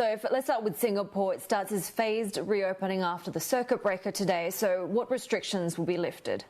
So let's start with Singapore. It starts as phased reopening after the circuit breaker today. So what restrictions will be lifted?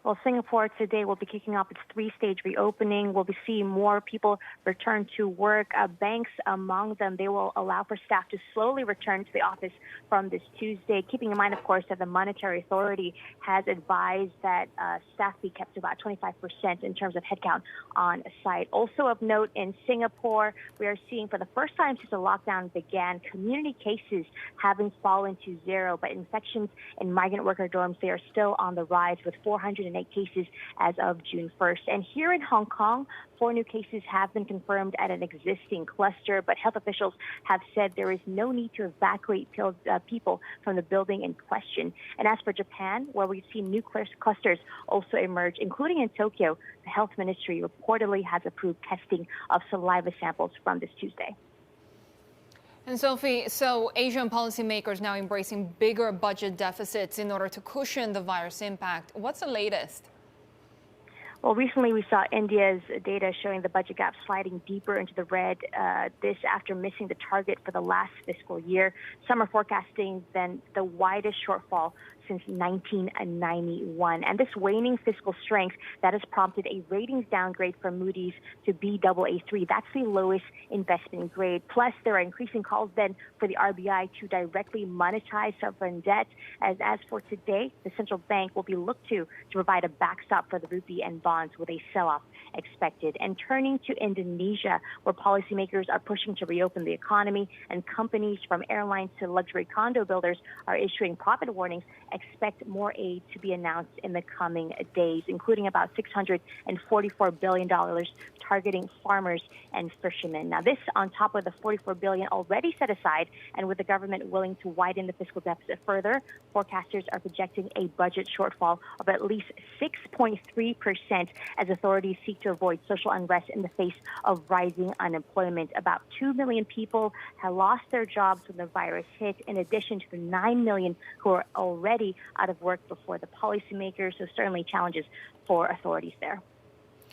Well, Singapore today will be kicking off its three-stage reopening. We'll be seeing more people return to work. Banks among them, they will allow for staff to slowly return to the office from this Tuesday, keeping in mind, of course, that the Monetary Authority has advised that staff be kept to about 25% in terms of headcount on site. Also of note, in Singapore, we are seeing for the first time since the lockdown began, community cases having fallen to zero, but infections in migrant worker dorms, they are still on the rise with 408 cases as of June 1st. And here in Hong Kong, 4 new cases have been confirmed at an existing cluster, but health officials have said there is no need to evacuate people from the building in question. And as for Japan, where we've seen new clusters also emerge, including in Tokyo, the health ministry reportedly has approved testing of saliva samples from this Tuesday. And Sophie, so Asian policymakers now embracing bigger budget deficits in order to cushion the virus impact. What's the latest? Well, recently we saw India's data showing the budget gap sliding deeper into the red, this after missing the target for the last fiscal year. Some are forecasting then the widest shortfall since 1991. And this waning fiscal strength, that has prompted a ratings downgrade from Moody's to Baa3. That's the lowest investment grade. Plus, there are increasing calls then for the RBI to directly monetize sovereign debt. As for today, the central bank will be looked to provide a backstop for the rupee and bonds with a sell-off expected. And turning to Indonesia, where policymakers are pushing to reopen the economy and companies from airlines to luxury condo builders are issuing profit warnings, expect more aid to be announced in the coming days, including about $644 billion targeting farmers and fishermen. Now, this on top of the $44 billion already set aside, and with the government willing to widen the fiscal deficit further, forecasters are projecting a budget shortfall of at least 6.3% as authorities seek to avoid social unrest in the face of rising unemployment. About 2 million people have lost their jobs when the virus hit, in addition to the 9 million who are already out of work before the policymakers. So certainly challenges for authorities there.